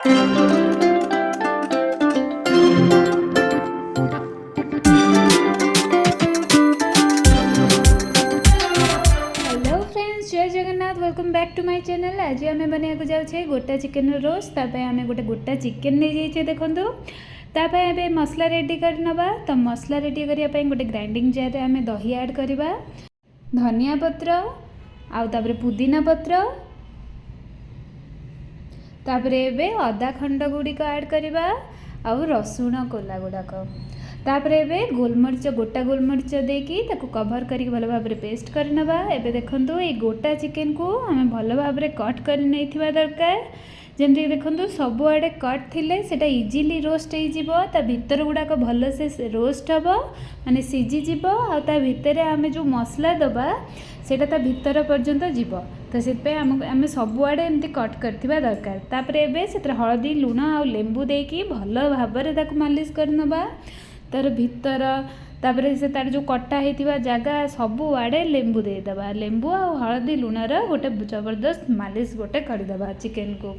जय Jagannath welcome back to my channel. आज आम बनाया जाऊे गोटा चिकेन रोस्ट। आम गोटे गोटा चिकेन नहीं जाइए देखूँ। तापे मसला रेडी करनबा। तो मसला रेडी करने गोटे ग्राइंडिंग जार आम दही ऐड करवा, धनिया पत्र आउे पुदीना पत्र, तापर अदा खंड गुड़िक ऐड करवा आउ रसुण कोला गुड़ाक। तापर एबे गोलमरीच गोटा गोलमरीच देकी ताको कवर करके भल भाव पेस्ट करनबा। एबे देखंतु ए गोटा चिकेन को आम भल भाव कट कर नहीं दरकार। जमती देखो सब आड़े कट थिले सेटा इजिली रोस्ट हो ता भीतर गुड़ाक भल से रोस्ट हम माने सीझीज आ भितर आम जो मसला दबा सेटा ता भीतर पर्यंत जीव। तो से आम सब आड़े एमती कट करथिबा दरकार। तापर एबे से हलदी लुण आ लेंबू देकी भल भाव मालिश करनबा तार भीतर। तापर से तार जो कटा होता जगह सब आड़े लेंबू देदेबा। लेंबू आ हलदी लुणर गोटे जबरदस्त मालिश गोटे करदेबा चिकेन को।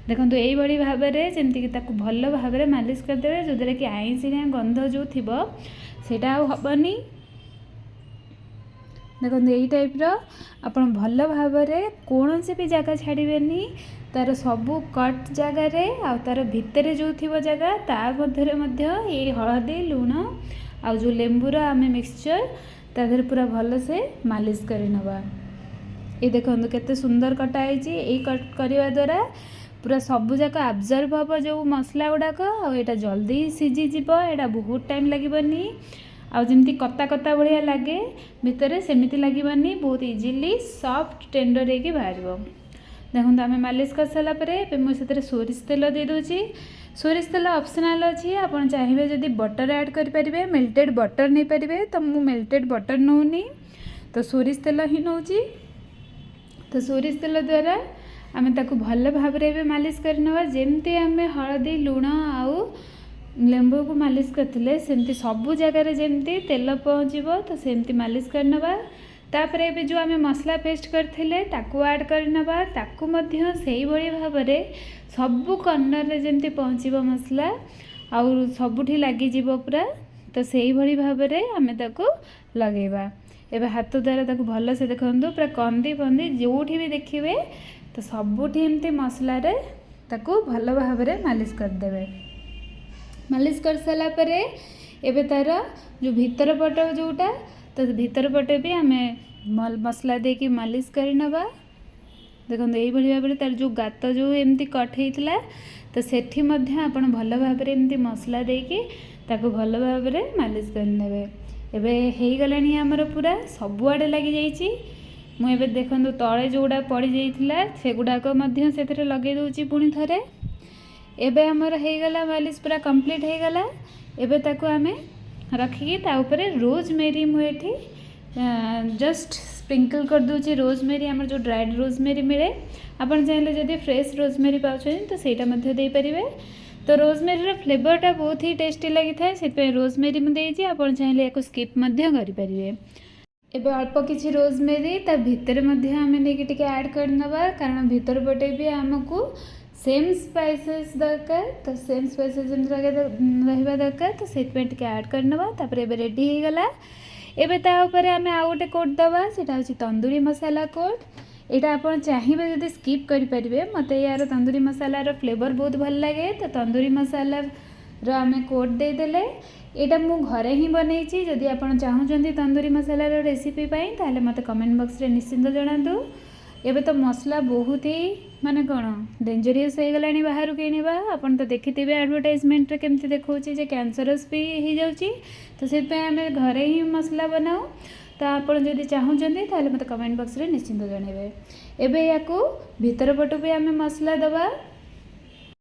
देखो यही भाव में जमती भल भाव में मालिश करदे जो द्वारा कि आईसिया गंध जो थी सेटा हेनी। देखो यही टाइप आपन भल भाव में कौन सी भी जगह छाड़बेनी। तार सबू कट जगार आ तार भितर जो थी जगह ता मध्य ये हलदी लुण आ जो लेंबूर आम मिक्सचर तादर पूरा भल से मालिश करनबा। ये देखो केते सुंदर कटा है। कट करने द्वारा पूरा सबू जाक आब्जर्व हम जो मसला गुड़ाक आटा जल्दी सीझीज। यहाँ बहुत टाइम लगनी आमती कता कता भाया लगे भितर सेमती लगनी बहुत इजिली सॉफ्ट टेंडर होगी बाहर। देखो आम मालिश कर सारापर मुझे सोरिष तेल दे दूची। सोरिष तेल ऑप्शनल अच्छी आप चाहिए जदि बटर ऐड करेंगे मेल्टेड बटर नहीं पारे तो मुझे मेल्टेड बटर नौनी तो सोरिष तेल ही नौची। तो सोरिष तेल द्वारा आम ताकू भल भाव में मालिश करनवा। जेमती आम हलदी लुण आउ लेंबू को मालिश करते सेमती सबू जगार जमती तेल पहुँचब तो सेमती मालिश करनवा। तापर ए जो आम मसला पेस्ट करथिले ताकू ऐड करनवा। ताकू मध्य सेही भली भाव में सबू कॉर्नर रे जमती पहुँचब मसला आउ सबुठी लगिज पूरा। तो सेही भली भाव में आम ताकू लगेबा। एबे हाथ द्वारा ताकू भल से देखंतु पूरा कंदी फंदी जोठी भी देखिए तो सबुठी एमती मसला रे ताकू भल भाव में मालिश करदेवे। मालिश कर सारा परे एबे तार जो भीतर पट जोटा तो भीतर पटे भी आम मसला देकी मालिश करनबा। देखो यही भाव में तार जो गात जो एमती कट होता तो सेठी मध्य आपण भल भाव में एमती मसला देकी ताकू भल भाव में मालिश करने। एबे हो गलानी आमर पूरा सबुआड़े लगी जाइए। मुझे देखो तले जोड़ा पड़ जाइए से गुड़ाक से लगे दूची पुणी थे। एबे आमर हो गला मालिश पूरा कंप्लीट हो गला। एबे ताकू आमे रखिकी ताऊपर रोजमेरी मुझे जस्ट स्प्रिंकल कर दूची। रोजमेरी आमर जो ड्राइड रोजमेरी मिले आपन चाहिए जदि फ्रेश रोजमेरी पाउछन तो सेटा मध्य दे परिबे। तो रोजमेरी फ्लेवरटा बहुत ही टेस्टी लगी था से रोजमेरी मुझे आपन चाहिए या स्किप मध्य करि परिबे। एबे अल्प किसी रोजमेरी ता भितर मध्य आमे नेकी टिके ऐड करनबा कारण भितर पटे भी आमको सेम स्पाइसेस दरकार। तो सेम स्पाइसेस जमी रहा दरकार तो से ऐड करनबा। तापर एबे रेडी हो गला। एबे ता ऊपर आमे आउ गोटे कोट दबा सेटा होची तंदूरी मसाला कोट। एटा आपण चाहिए जदि स्किप करि परिबे मते यार तंदूरी मसाला रो फ्लेवर बहुत भल लगे तो तंदूरी मसाला रो आमे कोट दे देले। एटा मु घरे ही बनैछि। जदि आपण चाहुचंती तंदूरी मसाला रो रेसिपी पई ताले मते कमेंट बॉक्स रे निश्चिंत जणातु। एबे तो मसला बहुत ही माने कौन डेंजरियस हो गला बाहर किणवा। आपन तो देखिथे एडवर्टाइजमेंट रे केमती देखौछि जे कैंसरस भी हो जाउछि। तो से आम घरे ही मसला बनाओ। तो आप जदि चाहूँगी ताले मते कमेंट बॉक्स रे निश्चिंत जणेबे। एबे याकू भीतर पटु भी आम मसला दबा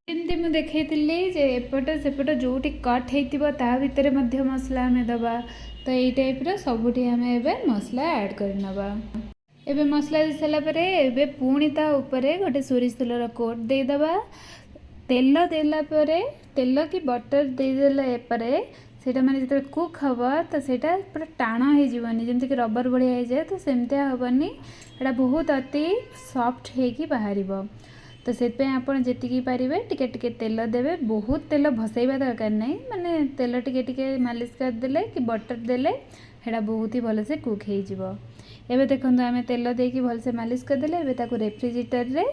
एमती मुझे देखी जे एपट सेपट जोटी कट होता ता भितर मध्य मसला आम दबा। तो यही टाइप सबुठी आम एबे मसला ऐड करनबा। एबे मसला दे सारा पर एबे पुणी ता ऊपरे गोटे सोरिष तेलर कोट देदेबा। तेल देला परे तेल कि बटर देदेला एपरे सेटा माने जते कुक हवा तो सेटा पूरा टाण हो जीवनी जमती कि रबर भाया हो जाए तो सेमतिया हेनी। एटा बहुत अति सॉफ्ट होगी बाहर। तो तो से आपण जेतिकी पारिबे टिके टिके तेल देवे, बहुत तेल भसैबा दरकार नहीं, माने तेल टिके टिके मालिश कर देले कि बटर देले हेडा बहुत ही भल से कुक हो जिवो। एबे देखंतु आमे तेल देकी भल से मालिश कर देले। एबे ताको रेफ्रिजरेटर रे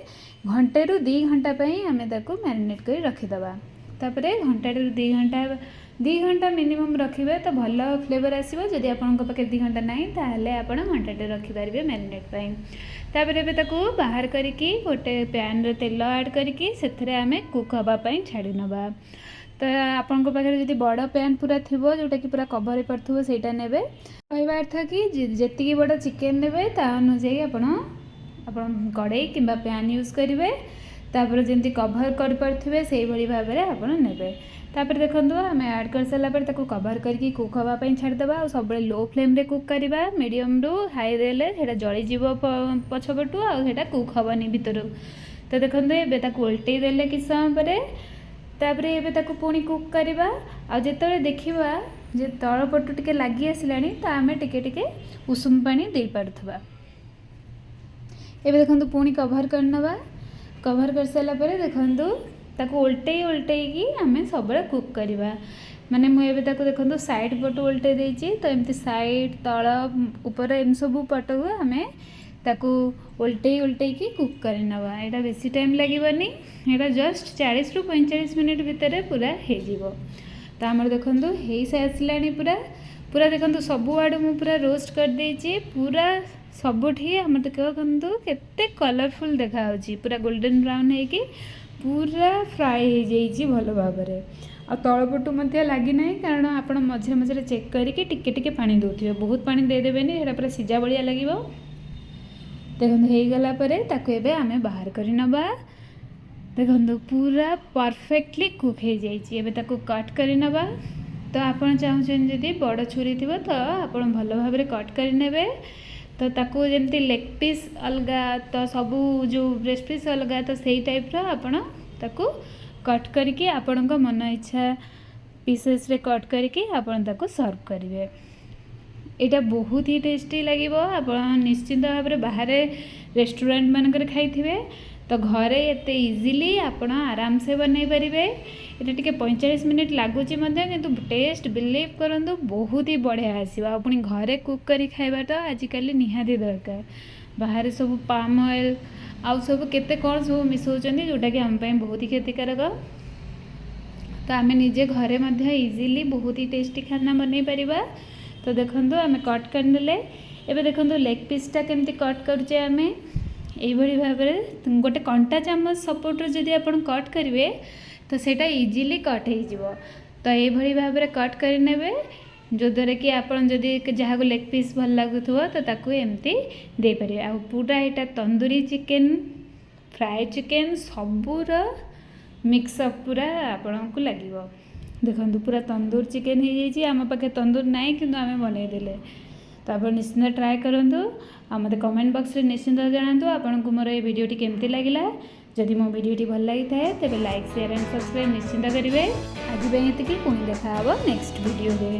घंटे रु 2 घंटा पई आमे ताको मैरिनेट करी रखि दबा। तापरे घंटा रु 2 घंटा मिनिमम रखिबे तो भल फ्लेवर आसीबो। जदि आपनक पाखे 2 घंटा नहीं ताहले आपण घंटाटे रखि पारिबे मैरिनेट पई। तापरे एबे ताको बाहर करिकी गोटे पैन रे तेल ऐड करिकी सेथरे आमे कुक हबा पई छाडी नबा। तो आपनक पाखे जदि बड़ पैन पूरा थिबो जोटा कि पूरा कवर करथबो सेटा नेबे। कहबा अर्थ कि जेतिकी बड़ चिकन नेबे ता अनुसार आपण कड़ाई किंबा पैन यूज करेंगे। तापर जमी कभर कर पारे से भाव में आप ने। तापर देखो आम ऐड कर सारापर ताको कभर करके कुक हाँपाई छाड़देवा और सब लो फ्लेम रे कुक करवा। मीडियम रु हाई देले सेटा जलीज पछपटू आटा कुक हेनी भितर। तो देखो ये उल्टे देले कि समय पर तापर ये पुणी कुक करवा। आते देखा जे तलपटू टे लगी आसला तो आम टे उषुम पानी दे पार्थबा। एबे देखो पुणी कभर करनवा। कभर कर सारापर देखो ताको उल्टे की आम सब कुक करवा। माने मुझे देखो साइड पटू उल्टे देची तो एमती साइड तल ऊपर एम सब पट को आम ताको उल्टे की कुक कर नवा। यहाँ बेसी टाइम लगेनि, यहाँ जस्ट 40 रु 45 मिनट भितर पूरा हो। तो आमर देखो हो सारा पूरा पूरा देखो सब आड़ मु पूरा रोस्ट कर देची पूरा सबुठी। आम देखो केते कलरफुल देखा पूरा गोल्डन ब्राउन होगी पूरा फ्राए हो जाइए भल भाव में। आ तलपटू लगी ना कारण आप मझे मझे चेक करके टिके टिके पानी दौथे, बहुत पानी देदेवेनि सेटा पूरा सीजा भाया लगे। देखो हो गलापर आम बाहर कर नवा। देखो पूरा परफेक्टली कुक हो जाइए। कट कर नवा। तो आप चाहते जदि बड़ छुरी थी तो आप भल भाव कट करे। तो ताकू जमती लेग पीस अलग तो सबू जो ब्रेस्ट पीस अलग तो सही टाइप आपण ताकू कट करके आपण मन इच्छा पीसेस रे कट करके आपण ताकू सर्व करेंगे। यहाँ बहुत ही टेस्टी लगे। आप निश्चिंत भाव में बाहर रेस्टोरेंट मानक खाई तो घरे एते इजीली आपण आराम से बनई पारे। ये टे 45 मिनट लगुच कि टेस्ट बिलीव करूँ बहुत ही बढ़िया आसो। पुणी घरे कुक कर खावा तो आजिकल निहाती दरकार। बाहर सब पाम ऑयल आउ सब केते कौन सब मिसाउछन्ती जोटा कि आम बहुत ही क्षतिकारक। तो आम निजे घरे इजीली बहुत ही टेस्टी खाना बनई पारिबा। तो देखो आम कट करने एबे देखो लेग पीसटा केमती कट करुचे आम यही भाव में गोटे कंटा चामच सपोर्ट जदि आप कट करेंगे तो सेटा इजीली कट हो। तो ये भाव में कट करे जो द्वारा कि आप जहाँ लेग पीस भल लगुव तो ताकू एमती दे पारे। आ पूरा यहाँ तंदूरी चिकेन फ्राए चिकेन सबूर मिक्सअप पूरा आपण को लगे। देखो पूरा तंदूर चिकेन हो जाइए। आम पाखे तंदूर नाई कि आम बनईदे। तो आप निश्चिंत ट्राए करूँ। आ मत कमेंट बॉक्स रे निश्चिंत जनातु आपन को मोर ये वीडियो केमती लगिला। जदि मो वीडियो भल लगी थाए तेरे लाइक शेयर एंड सब्सक्राइब निश्चिंत करेंगे। आज ये पुणी देखा नेक्स्ट वीडियो रे।